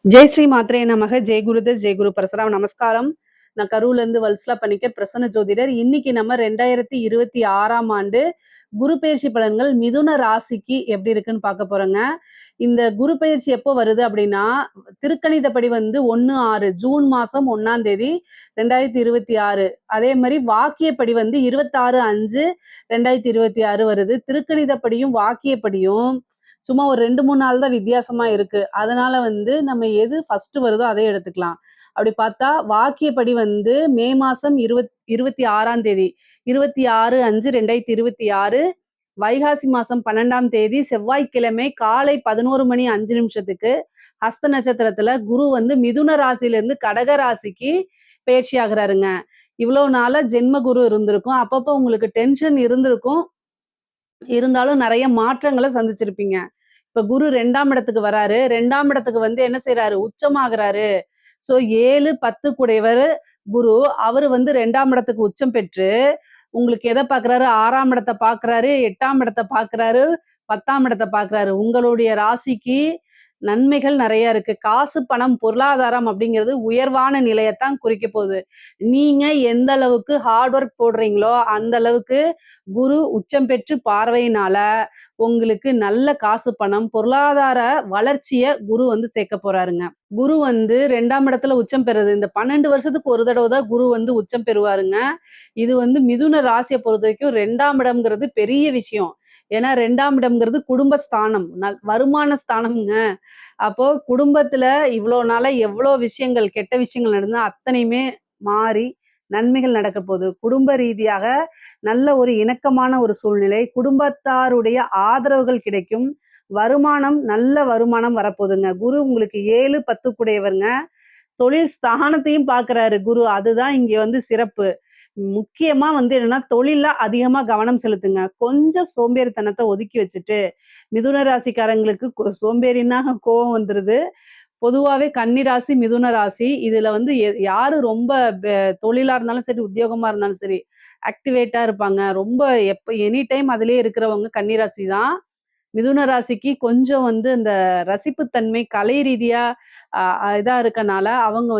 ஜெய் ஸ்ரீ மாத்ரே நமக. ஜெய் குருதேவ், ஜெய் குரு பரசுராம். நமஸ்காரம். நான் கரூர்ல இருந்து வல்சலா பணிக்கர், பிரசன்ன ஜோதிடர். இன்னைக்கு நம்ம 2026ஆம் ஆண்டு குரு பயிற்சி பலன்கள் மிதுன ராசிக்கு எப்படி இருக்குன்னு பார்க்க போறோங்க. இந்த குரு பயிற்சி எப்போ வருது அப்படின்னா, திருக்கணிதப்படி 1/6 ஜூன் மாசம் 1ஆம் தேதி 2026. அதே மாதிரி வாக்கியப்படி 26/5/2026 வருது. திருக்கணிதப்படியும் வாக்கியப்படியும் சும்மா ஒரு 2, 3 நாள் தான் வித்தியாசமா இருக்கு. அதனால நம்ம எது ஃபர்ஸ்ட் வருதோ அதை எடுத்துக்கலாம். அப்படி பார்த்தா வாக்கியப்படி மே மாசம் 26ஆம் தேதி 26/5/2026 வைகாசி மாசம் 12ஆம் தேதி செவ்வாய்க்கிழமை காலை 11 மணி 5 நிமிஷத்துக்கு ஹஸ்த நட்சத்திரத்துல குரு மிதுன ராசியில இருந்து கடக ராசிக்கு பயிற்சி ஆகுறாருங்க. இவ்வளவு நாளா ஜென்ம குரு இருந்திருக்கும். அப்பப்போ உங்களுக்கு டென்ஷன் இருந்திருக்கும். இருந்தாலும் நிறைய மாற்றங்களை சந்திச்சிருப்பீங்க. இப்ப குரு 2ஆம் இடத்துக்கு வராரு. 2ஆம் இடத்துக்கு என்ன செய்யறாரு? உச்சமாகறாரு. சோ 7, 10 கூடையவர் குரு. அவரு 2ஆம் இடத்துக்கு உச்சம் பெற்று உங்களுக்கு எதை பாக்குறாரு? 6ஆம் இடத்தை பாக்குறாரு, 8ஆம் இடத்தை பாக்குறாரு, 10ஆம் இடத்தை பாக்குறாரு. உங்களுடைய ராசிக்கு நன்மைகள் நிறைய இருக்கு. காசு, பணம், பொருளாதாரம் அப்படிங்கிறது உயர்வான நிலையத்தான் குறிக்க போகுது. நீங்க எந்த அளவுக்கு ஹார்ட் ஒர்க் போடுறீங்களோ அந்த அளவுக்கு குரு உச்சம் பெற்று பார்வையினால உங்களுக்கு நல்ல காசு, பணம், பொருளாதார வளர்ச்சிய குரு சேர்க்க போறாருங்க. குரு 2ஆம் இடத்துல உச்சம் பெறுது. இந்த 12 வருஷத்துக்கு ஒரு தடவை தான் குரு உச்சம் பெறுவாருங்க. இது மிதுன ராசியை பொறுத்த வரைக்கும் 2ஆம் இடம்ங்கிறது பெரிய விஷயம். ஏன்னா 2ஆம் இடம்ங்கிறது குடும்பஸ்தானம், வருமான ஸ்தானம்ங்க. அப்போ குடும்பத்துல இவ்வளோ நாளா எவ்வளோ விஷயங்கள், கெட்ட விஷயங்கள் நடந்தா அத்தனையுமே மாறி நன்மைகள் நடக்க போகுது. குடும்ப ரீதியாக நல்ல ஒரு இணக்கமான ஒரு சூழ்நிலை, குடும்பத்தாருடைய ஆதரவுகள் கிடைக்கும். வருமானம், நல்ல வருமானம் வரப்போகுதுங்க. குரு உங்களுக்கு 7, 10 கூடையவருங்க. தொழில் ஸ்தானத்தையும் பார்க்குறாரு குரு. அதுதான் இங்க சிறப்பு. முக்கியமா என்னன்னா தொழில்ல அதிகமா கவனம் செலுத்துங்க. கொஞ்சம் சோம்பேறித்தனத்தை ஒதுக்கி வச்சுட்டு, மிதுன ராசிக்காரங்களுக்கு சோம்பேறின்னா கோவம் வந்துருது. பொதுவாவே கன்னி ராசி, மிதுன ராசி இதுல யாரு ரொம்ப தொழிலா இருந்தாலும் சரி, உத்தியோகமா இருந்தாலும் சரி ஆக்டிவேட்டா இருப்பாங்க. ரொம்ப எனி டைம் அதிலேயே இருக்கிறவங்க கன்னி ராசி தான். மிதுன ராசிக்கு கொஞ்சம் இந்த ரசிப்புத்தன்மை, கலை ரீதியா இதா இருக்கனால அவங்க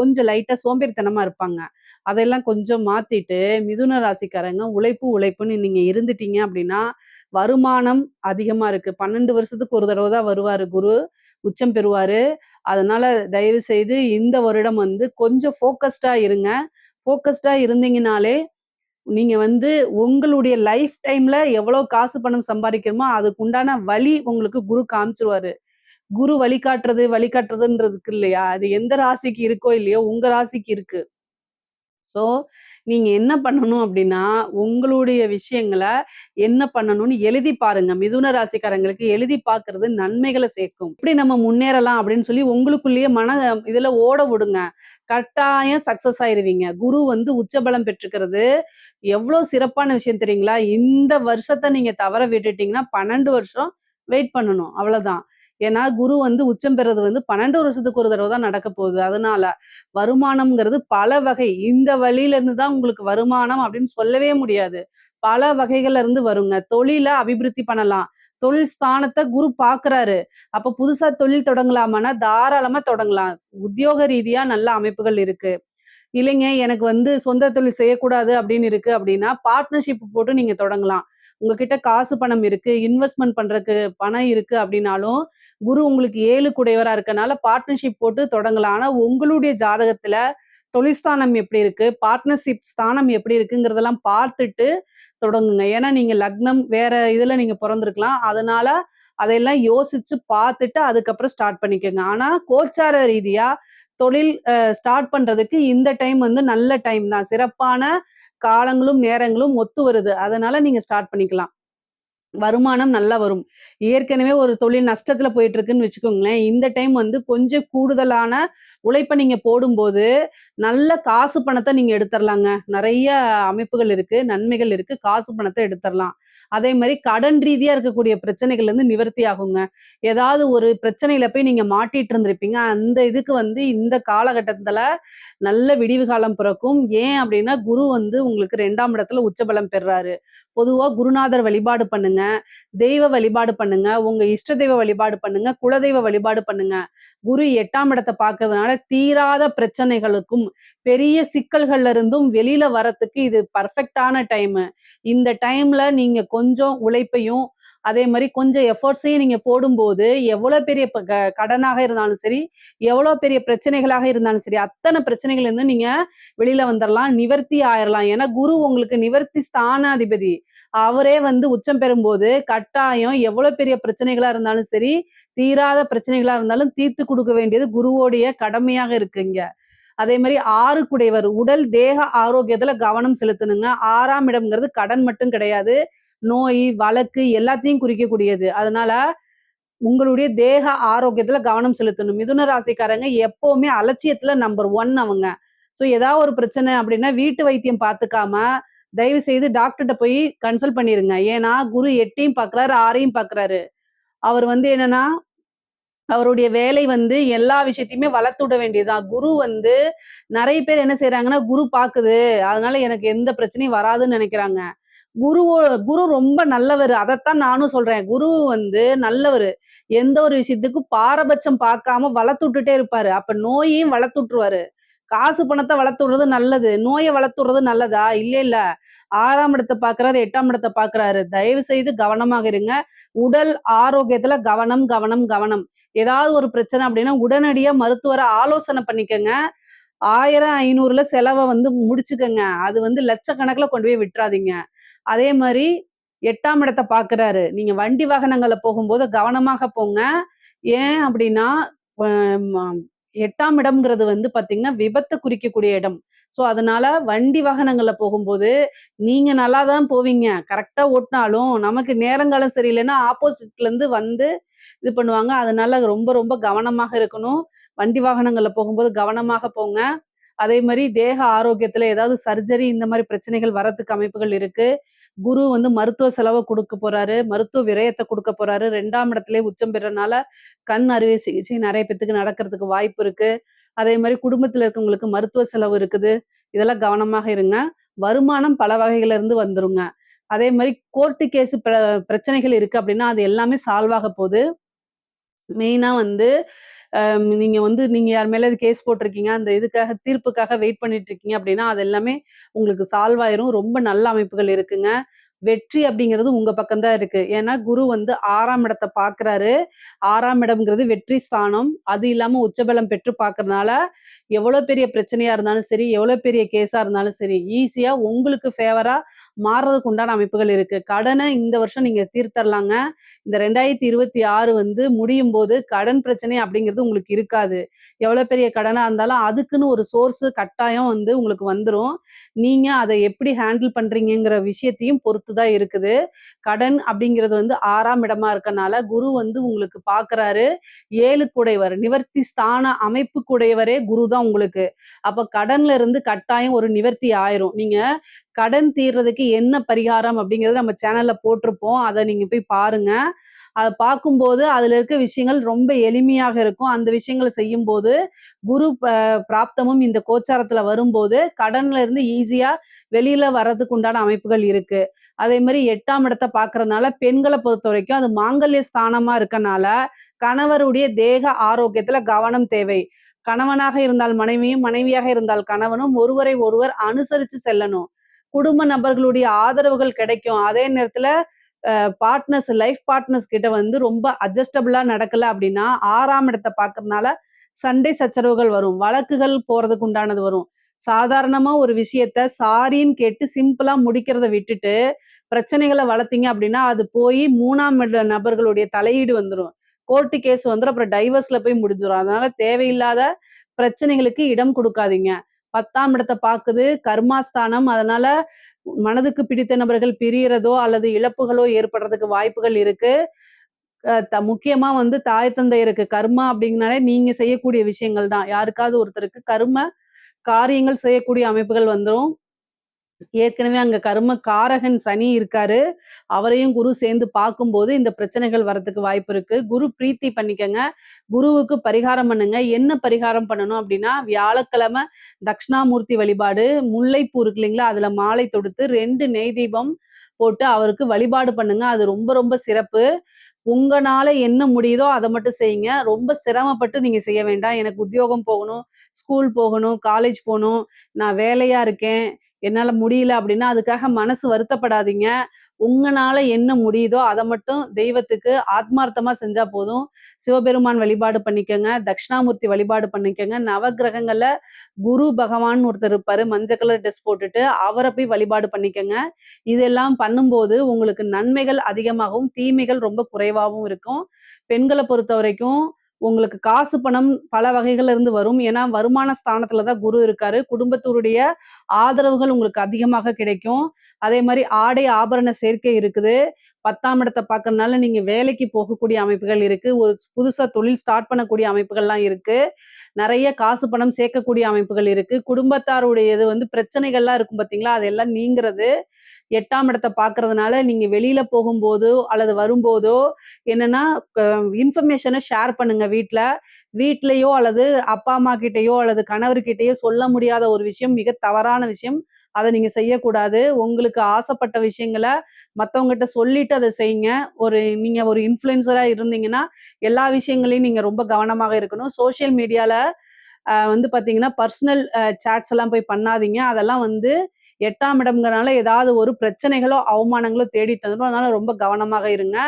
கொஞ்சம் லைட்டா சோம்பேறித்தனமா இருப்பாங்க. அதெல்லாம் கொஞ்சம் மாத்திட்டு மிதுன ராசிக்காரங்க உழைப்பு உழைப்புன்னு நீங்க இருந்துட்டீங்க அப்படின்னா வருமானம் அதிகமா இருக்கு. 12 வருஷத்துக்கு ஒரு தடவை தான் வருவாரு குரு, உச்சம் பெறுவாரு. அதனால தயவு செய்து இந்த வருடம் கொஞ்சம் ஃபோக்கஸ்டா இருங்க. ஃபோக்கஸ்டா இருந்தீங்கனாலே நீங்க உங்களுடைய லைஃப் டைம்ல எவ்வளவு காசு பணம் சம்பாதிக்கிறோமோ அதுக்கு உண்டான வழி உங்களுக்கு குரு காமிச்சிருவாரு. குரு வழிகாட்டுறதுன்றதுக்கு இல்லையா? அது எந்த ராசிக்கு இருக்கோ இல்லையோ உங்க ராசிக்கு இருக்கு. ஸோ நீங்க என்ன பண்ணணும் அப்படின்னா, உங்களுடைய விஷயங்கள என்ன பண்ணணும்னு எழுதி பாருங்க. மிதுன ராசிக்காரங்களுக்கு எழுதி பார்க்கிறது நன்மைகள சேர்க்கும். எப்படி நம்ம முன்னேறலாம் அப்படின்னு சொல்லி உங்களுக்குள்ளேயே இதுல ஓட விடுங்க. கட்டாயம் சக்சஸ் ஆயிருவீங்க. குரு உச்சபலம் பெற்றுக்கிறது எவ்வளோ சிறப்பான விஷயம் தெரியுங்களா? இந்த வருஷத்த நீங்க தவற விட்டுட்டீங்கன்னா 12 வருஷம் வெயிட் பண்ணணும். அவ்வளவுதான். ஏன்னா குரு உச்சம் பெறது 12 வருஷத்துக்கு ஒரு தடவை தான் நடக்க போகுது. அதனால வருமானம்ங்கிறது பல வகை. இந்த வழியில இருந்து தான் உங்களுக்கு வருமானம் அப்படின்னு சொல்லவே முடியாது. பல வகைகள்ல இருந்து வருங்க. தொழில அபிவிருத்தி பண்ணலாம். தொழில் ஸ்தானத்த குரு பார்க்குறாரு. அப்ப புதுசா தொழில் தொடங்கலாமான்னா தாராளமா தொடங்கலாம். உத்தியோக ரீதியா நல்ல அமைப்புகள் இருக்கு. இல்லைங்க எனக்கு சொந்த தொழில் செய்யக்கூடாது அப்படின்னு இருக்கு அப்படின்னா பார்ட்னர்ஷிப் போட்டு நீங்க தொடங்கலாம். உங்ககிட்ட காசு பணம் இருக்கு, இன்வெஸ்ட்மெண்ட் பண்றதுக்கு பணம் இருக்கு அப்படின்னாலும் குரு உங்களுக்கு 7 கூடையவரா இருக்கனால பார்ட்னர்ஷிப் போட்டு தொடங்கலாம். ஆனா உங்களுடைய ஜாதகத்துல தொழில் ஸ்தானம் எப்படி இருக்கு, பார்ட்னர்ஷிப் ஸ்தானம் எப்படி இருக்குங்கிறதெல்லாம் பார்த்துட்டு தொடங்குங்க. ஏன்னா நீங்க லக்னம் வேற இதுல நீங்க பிறந்திருக்கலாம். அதனால அதையெல்லாம் யோசிச்சு பார்த்துட்டு அதுக்கப்புறம் ஸ்டார்ட் பண்ணிக்கோங்க. ஆனா கோச்சார ரீதியா தொழில் ஸ்டார்ட் பண்றதுக்கு இந்த டைம் நல்ல டைம் தான். சிறப்பான காலங்களும் நேரங்களும் ஒத்து வருது. அதனால நீங்க ஸ்டார்ட் பண்ணிக்கலாம். வருமானம் நல்லா வரும். ஏற்கனவே ஒரு தொழில் நஷ்டத்துல போயிட்டு இருக்குன்னு வச்சுக்கோங்களேன். இந்த டைம் கொஞ்சம் கூடுதலான உழைப்ப நீங்க போடும்போது, நல்ல காசு பணத்த நீங்க எடுத்துறலாங்க. நெறைய அமைப்புகள் இருக்கு, நன்மைகள் இருக்கு. காசு பணத்த எடுத்துறலாம். அதே மாரி கடன் ரீதியா இருக்கக்கூடிய பிரச்சனைகள் நிவர்த்தி ஆகுங்க. ஏதாவது ஒரு பிரச்சனையில போய் நீங்க மாட்டிட்டு இருந்திருப்பீங்க. அந்த இதுக்கு இந்த காலகட்டத்துல நல்ல விடிவு காலம் பிறக்கும். ஏன் அப்டின்னா, குரு உங்களுக்கு 2ஆம் இடத்துல உச்சபலம் பெறுறாரு. பொதுவா குருநாதர் வழிபாடு பண்ணுங்க. தெய்வ வழிபாடு பண்ணுங்க. உங்க இஷ்ட தெய்வ வழிபாடு பண்ணுங்க. குலதெய்வ வழிபாடு பண்ணுங்க. குரு 8ஆம் இடத்த பார்க்கறதுனால தீராத பிரச்சனைகளுக்கும், பெரிய சிக்கல்கள்ல இருந்தும் வெளியில வரத்துக்கு இது பெர்ஃபெக்ட்டான டைமு. இந்த டைம்ல நீங்க கொஞ்சம் உழைப்பையும், அதே மாரி கொஞ்சம் எஃபோர்ட்ஸையும் நீங்க போடும்போது, எவ்வளோ பெரிய கடனாக இருந்தாலும் சரி, எவ்வளோ பெரிய பிரச்சனைகளாக இருந்தாலும் சரி, அத்தன பிரச்சனைகள்ல நீங்க வெளியில வந்துரலாம். நிவர்த்தி ஆயிரலாம். ஏன்னா குரு உங்களுக்கு நிவர்த்தி ஸ்தானாதிபதி. அவரே வந்து உச்சம் பெறும்போது, கட்டாயம் எவ்வளோ பெரிய பிரச்சனைகளா இருந்தாலும் சரி, தீராத பிரச்சனைகளா இருந்தாலும் தீர்த்து குடுக்க வேண்டியது குருவோடைய கடமையாக இருக்கு இங்க. அதே மாரி 6 குடையவர் உடல், தேக ஆரோக்கியத்துல கவனம் செலுத்தணுங்க. 6ஆம் இடம்ங்கிறது கடன் மட்டும் கிடையாது. நோய், வழக்கு எல்லாத்தையும் குறிக்கக்கூடியது. அதனால உங்களுடைய தேக ஆரோக்கியத்துல கவனம் செலுத்தணும். மிதுன ராசிக்காரங்க எப்பவுமே அலட்சியத்துல நம்பர் 1 அவங்க. ஏதாவது ஒரு பிரச்சனை அப்படின்னா, வீட்டு வைத்தியம் பார்த்துக்காம, தயவு செய்து டாக்டர்ட்ட போய் கன்சல்ட் பண்ணிருங்க. ஏன்னா, குரு 8யும் பார்க்குறாரு, 6யும் பார்க்குறாரு. அவர் வந்து என்னன்னா, அவருடைய வேலை வந்து எல்லா விஷயத்தையுமே வளர்த்து விட வேண்டியதுதான். குரு வந்து நெறைய பேர் என்ன செய்றாங்கன்னா, குரு பாக்குது. அதனால எனக்கு எந்த பிரச்சனையும் வராதுன்னு நெனைக்கிறாங்க. குருவோ குரு ரொம்ப நல்லவரு. அதத்தான் நானும் சொல்றேன். குரு வந்து நல்லவரு. எந்த ஒரு விஷயத்துக்கும் பாரபட்சம் பார்க்காம வளர்த்து விட்டுட்டே இருப்பாரு. அப்ப நோயையும் வளர்த்து விட்டுருவாரு. காசு பணத்த வளர்த்து விடுறது நல்லது. நோய வளர்த்து விடுறது நல்லதா? இல்ல, இல்ல. 6ஆம் இடத்த பார்க்குறாரு, 8ஆம் இடத்த பார்க்குறாரு. தயவு செய்து கவனமாக இருங்க. உடல் ஆரோக்கியத்துல கவனம், கவனம், கவனம். ஏதாவது ஒரு பிரச்சனை அப்படின்னா, உடனடியா மருத்துவர ஆலோசனை பண்ணிக்கங்க. 1000, 500ல செலவ வந்து முடிச்சுக்கங்க. அது வந்து லட்சக்கணக்குல கொண்டு போய் விட்றாதீங்க. அதே மாரி 8ஆம் இடத்த பார்க்குறாரு. நீங்க வண்டி வாகனங்கள்ல போகும்போது கவனமாக போங்க. ஏன் அப்படின்னா, அ ம 8ஆம் இடம்ங்கிறது வந்து பார்த்தீங்கன்னா, விபத்த குறிக்கக்கூடிய இடம். அதனால வண்டி வாகனங்கள்ல போகும்போது, நீங்க நல்லா தான் போவீங்க. கரெக்ட்டா ஓட்டுனாலும், நமக்கு நேரங்காலம் சரியில்லைன்னா, ஆப்போசிட்லருந்து வந்து இது பண்ணுவாங்க. அதனால ரொம்ப ரொம்ப கவனமாக இருக்கணும். வண்டி வாகனங்கள்ல போகும்போது கவனமாக போங்க. அதே மாரி தேக ஆரோக்கியத்துல ஏதாவது சர்ஜரி இந்த மாரி பிரச்சனைகள் வரதுக்கு அமைப்புகள் இருக்கு. குரு வந்து மருத்துவ செலவ குடுக்க போறாரு. மருத்துவ விரயத்த குடுக்க போறாரு. 2ஆம் இடத்திலேயே உச்சம் பெறனால, கண் அறுவை சிகிச்சை நெறைய பேத்துக்கு நடக்கிறதுக்கு வாய்ப்பு இருக்கு. அதே மாரி குடும்பத்தில இருக்கவங்களுக்கு மருத்துவ செலவு இருக்குது. இதெல்லாம் கவனமாக இருங்க. வருமானம் பல வகைகள்ல இருந்து வந்துருங்க. அதே மாரி கோர்ட் கேஸ் பிரச்சனைகள் இருக்கு அப்டின்னா, அது எல்லாமே சால்வ் ஆக போது. மெயினா வந்து நீங்க யார் மேலயாவது கேஸ் போட்டிருக்கீங்க. அந்த இதுக்காக தீர்ப்புக்காக வெயிட் பண்ணிட்டு இருக்கீங்க அப்டின்னா, அது எல்லாமே உங்களுக்கு சால்வ் ஆயிரும். ரொம்ப நல்ல அமைப்புகள் இருக்குங்க. வெற்றி அப்படிங்கிறது உங்க பக்கம் தான் இருக்கு. ஏன்னா, குரு வந்து 6ஆம் இடத்த பார்க்குறாரு. 6ஆம் இடம்ங்கிறது வெற்றி ஸ்தானம். அது இல்லாம உச்சபலம் பெற்று பார்க்கறனால, எவ்வளோ பெரிய பிரச்சனையா இருந்தாலும் சரி, எவ்வளோ பெரிய கேஸா இருந்தாலும் சரி, ஈஸியா உங்களுக்கு ஃபேவரா மாறுறதுக்கு உண்டான அமைப்புகள் இருக்கு. கடன இந்த வருஷம் நீங்க தீர்த்தரலாங்க. இந்த 2026 வந்து முடியும்போது கடன் பிரச்சனை அப்படிங்கிறது உங்களுக்கு இருக்காது. எவ்வளோ பெரிய கடனா இருந்தாலும் அதுக்குன்னு ஒரு சோர்ஸ் கட்டாயம் வந்து உங்களுக்கு வந்துரும். நீங்க அத எப்படி ஹேண்டில் பண்றீங்கங்கிற விஷயத்தையும் பொறுத்து தான் இருக்குது. கடன் அப்படிங்கிறது வந்து 6ஆம் இடமா இருக்கனால, குரு வந்து உங்களுக்கு பார்க்குறாரு. 7 கூடையவர், நிவர்த்தி ஸ்தான அமைப்புக்குடையவரே குரு தான் உங்களுக்கு. அப்ப கடன்ல இருந்து கட்டாயம் ஒரு நிவர்த்தி ஆயிரும். நீங்க கடன் தீர்றதுக்கு என்ன பரிகாரம் அப்படிங்கிறத நம்ம சேனல்ல போட்டிருப்போம். அத நீங்க போய் பாருங்க. அத பார்க்கும்போது அதுல இருக்க விஷயங்கள் ரொம்ப எளிமையாக இருக்கும். அந்த விஷயங்கள செய்யும்போது, குரு பிராப்தமும் இந்த கோச்சாரத்துல வரும்போது, கடன்ல இருந்து ஈஸியா வெளியில வர்றதுக்கு உண்டான அமைப்புகள் இருக்கு. அதே மாரி 8ஆம் இடத்த பார்க்கறனால, பெண்கள பொறுத்தவரைக்கும் அது மாங்கல்ய ஸ்தானமா இருக்கனால, கணவருடைய தேக ஆரோக்கியத்துல கவனம் தேவை. கணவனாக இருந்தால் மனைவியும், மனைவியாக இருந்தால் கணவனும் ஒருவரை ஒருவர் அனுசரிச்சு செல்லணும். குடும்ப நபர்களுடைய ஆதரவுகள் கிடைக்கும். அதே நேரத்துல லைஃப் பார்ட்னர்ஸ் கிட்ட வந்து ரொம்ப அட்ஜஸ்டபிளா நடக்கல அப்படின்னா, 6ஆம் இடத்த பார்க்கறனால சண்டை சச்சரவுகள் வரும். வழக்குகள் போறதுக்கு உண்டானது வரும். சாதாரணமா ஒரு விஷயத்த சாரின்னு கேட்டு சிம்பிளா முடிக்கிறத விட்டுட்டு, பிரச்சனைகள வளர்த்தீங்க அப்படின்னா, அது போய் 3ஆம் இட நபர்களுடைய தலையீடு வந்துரும். கோர்ட் கேஸ் வந்துரும். அப்புறம் டைவர்ஸ்ல போய் முடிஞ்சிரும். அதனால தேவையில்லாத பிரச்சனைகளுக்கு இடம் குடுக்காதீங்க. 10ஆம் இடத்த பாக்குது, கர்மாஸ்தானம். அதனால மனதுக்கு பிடித்த நபர்கள் பிரியறதோ, அல்லது இழப்புகளோ ஏற்படுறதுக்கு வாய்ப்புகள் இருக்கு. முக்கியமா வந்து தாய் தந்தையருக்கு கர்மா அப்படிங்கனாலே நீங்க செய்யக்கூடிய விஷயங்கள் தான். யாருக்காவது ஒருத்தருக்கு கர்ம காரியங்கள் செய்யக்கூடிய அமைப்புகள் வந்துரும். ஏற்கனவே அங்க கர்ம காரகன் சனி இருக்காரு. அவரையும் குரு சேர்ந்து பார்க்கும்போது இந்த பிரச்சனைகள் வரதுக்கு வாய்ப்பு இருக்கு. குரு பிரீத்தி பண்ணிக்கங்க. குருவுக்கு பரிகாரம் பண்ணுங்க. என்ன பரிகாரம் பண்ணணும் அப்டின்னா, வியாழக்கிழமை தட்சிணாமூர்த்தி வழிபாடு, முல்லைப்பூ இருக்கு இல்லைங்களா? அதுல மாலை தொடுத்து 2 நெய் தீபம் போட்டு அவருக்கு வழிபாடு பண்ணுங்க. அது ரொம்ப ரொம்ப சிறப்பு. உங்கனால என்ன முடியுதோ அத மட்டும் செய்யுங்க. ரொம்ப சிரமப்பட்டு நீங்க செய்ய வேண்டாம். எனக்கு உத்தியோகம் போகணும், ஸ்கூல் போகணும், காலேஜ் போணும், நான் வேலையா இருக்கேன், என்னால முடியல அப்டின்னா, அதுக்காக மனசு வருத்தப்படாதீங்க. உங்கனால என்ன முடியுதோ அத மட்டும் தெய்வத்துக்கு ஆத்மார்த்தமா செஞ்சா போதும். சிவபெருமான் வழிபாடு பண்ணிக்கங்க, தட்சிணாமூர்த்தி வழிபாடு பண்ணிக்கங்க. நவக்கிரகங்கள்ல குரு பகவான் ஒருத்தர் இருப்பாரு. மஞ்ச கலர் ட்ரெஸ் போட்டுட்டு, அவர போய் வழிபாடு பண்ணிக்கங்க. இதெல்லாம் பண்ணும்போது உங்களுக்கு நன்மைகள் அதிகமாகவும், தீமைகள் ரொம்ப குறைவாவும் இருக்கும். பெண்கள பொறுத்தவரைக்கும் உங்களுக்கு காசு, பணம் பல வகைகள்ல இருந்து வரும். ஏன்னா, வருமான ஸ்தானத்துல தான் குரு இருக்காரு. குடும்பத்தோருடைய ஆதரவுகள் உங்களுக்கு அதிகமாக கிடைக்கும். அதே மாரி ஆடை, ஆபரண சேர்க்கை இருக்குது. 10ஆம் இடத்த பார்க்கறனால நீங்க வேலைக்கு போகக்கூடிய அமைப்புகள் இருக்கு. ஒரு புதுசா தொழில் ஸ்டார்ட் பண்ணக்கூடிய அமைப்புகள்லாம் இருக்கு. நெறைய காசு, பணம் சேர்க்கக்கூடிய அமைப்புகள் இருக்கு. குடும்பத்தாருடையது வந்து பிரச்சனைகள்லாம் இருக்கும் பார்த்தீங்களா? அதெல்லாம் நீங்கிறது. 8ஆம் இடத்த பார்க்கறதுனால, நீங்க வெளியில போகும்போதோ, அல்லது வரும்போதோ, என்னன்னா க இன்ஃபர்மேஷன ஷேர் பண்ணுங்க வீட்ல. வீட்லயோ அல்லது அப்பா, அம்மா கிட்டயோ அல்லது கணவர்கிட்டயோ சொல்ல முடியாத ஒரு விஷயம் மிக தவறான விஷயம். அத நீங்க செய்யக்கூடாது. உங்களுக்கு ஆசைப்பட்ட விஷயங்கள மத்தவங்ககிட்ட சொல்லிட்டு அத செய்யுங்க. நீங்க ஒரு இன்ஃப்ளூயன்சரா இருந்தீங்கன்னா, எல்லா விஷயங்களையும் நீங்க ரொம்ப கவனமாக இருக்கணும். சோசியல் மீடியால வந்து பார்த்தீங்கன்னா, பர்சனல் சாட்ஸ் எல்லாம் போய் பண்ணாதீங்க. அதெல்லாம் வந்து 8ஆம் இடம்ங்கிறனால ஏதாவது ஒரு பிரச்சனைகளோ, அவமானங்களோ தேடி தந்துரும். அதனால ரொம்ப கவனமாக இருங்க.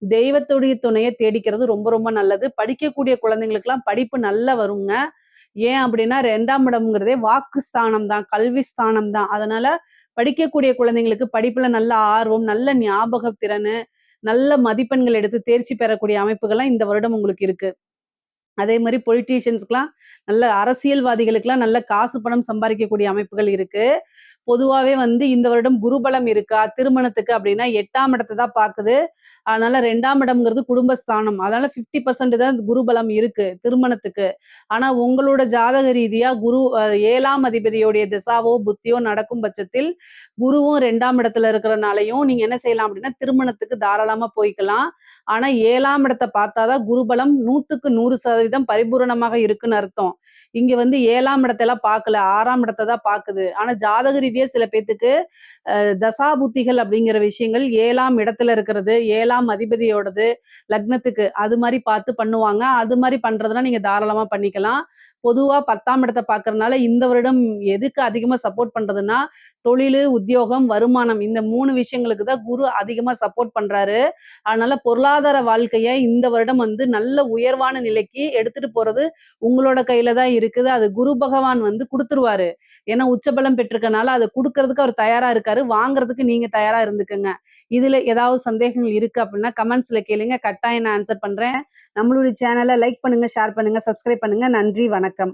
தெய்வத்துடைய துணைய தேடிக்கிறது ரொம்ப ரொம்ப நல்லது. படிக்கக்கூடிய குழந்தைங்களுக்கெல்லாம் படிப்பு நல்லா வருங்க. ஏன் அப்படின்னா 2ஆம் இடம்ங்கிறதே வாக்கு ஸ்தானம் தான், கல்வி ஸ்தானம் தான். அதனால படிக்கக்கூடிய குழந்தைங்களுக்கு படிப்புல நல்ல ஆர்வம், நல்ல ஞாபக திறனு, நல்ல மதிப்பெண்கள் எடுத்து தேர்ச்சி பெறக்கூடிய அமைப்புகள்லாம் இந்த வருடம் உங்களுக்கு இருக்கு. அதே மாரி பொலிட்டீஷியன்ஸ்க்குலாம் நல்ல அரசியல்வாதிகளுக்கெல்லாம் நல்ல காசு, பணம் சம்பாரிக்கக்கூடிய அமைப்புகள் இருக்கு. பொதுவாவே வந்து இந்த வருடம் குருபலம் இருக்கா? திருமணத்துக்கு அப்டின்னா 8ஆம் இடத்த தான் பாக்குது. அதனால 2ஆம் இடம்ங்கிறது குடும்பஸ்தானம். அதனால 50% தான் குருபலம் இருக்கு திருமணத்துக்கு. ஆனா உங்களோட ஜாதக ரீதியா குரு 7ஆம் அதிபதியோடைய திசாவோ, புத்தியோ நடக்கும் பட்சத்தில், குருவும் 2ஆம் இடத்துல இருக்கிறனாலயும் நீங்க என்ன செய்யலாம் அப்டின்னா, திருமணத்துக்கு தாராளமா போய்க்கலாம். ஆனா 7ஆம் இடத்த பார்த்தா தான் குருபலம் 100க்கு 100% பரிபூரணமாக இருக்குன்னு அர்த்தம். இங்க வந்து 7ஆம் இடத்தெல்லாம் பார்க்கல. 6ஆம் இடத்த தான் பார்க்குது. ஆனா ஜாதக ரீதியா சில பேத்துக்கு தசாபுத்திகள் அப்படிங்கிற விஷயங்கள் 7ஆம் இடத்துல இருக்கிறது, 7ஆம் அதிபதியோடது, லக்னத்துக்கு அது மாரி பார்த்து பண்ணுவாங்க. அது மாரி பண்றதுனா நீங்க தாராளமா பண்ணிக்கலாம். பொதுவா 10ஆம் இடத்த பார்க்கறனால இந்த வருடம் எதுக்கு அதிகமா சப்போர்ட் பண்றதுன்னா, தொழிலு, உத்தியோகம், வருமானம் இந்த 3 விஷயங்களுக்கு தான் குரு அதிகமா சப்போர்ட் பண்றாரு. அதனால பொருளாதார வாழ்க்கைய இந்த வருடம் வந்து நல்ல உயர்வான நிலைக்கு எடுத்துட்டு போறது உங்களோட கையில தான் இருக்குது. அது குரு பகவான் வந்து குடுத்துருவாரு. ஏன்னா உச்சபலம் பெற்றிருக்கனால அத குடுக்கறதுக்கு அவர் தயாரா இருக்காரு. வாங்குறதுக்கு நீங்க தயாரா இருந்துக்கங்க. இதுல ஏதாவது சந்தேகங்கள் இருக்கு அப்படின்னா கமெண்ட்ஸ்ல கேளுங்க. கட்டாயம் நான் ஆன்சர் பண்றேன். நம்மளுடைய சேனல லைக் பண்ணுங்க, ஷேர் பண்ணுங்க, சப்ஸ்கிரைப் பண்ணுங்க. நன்றி, வணக்கம்.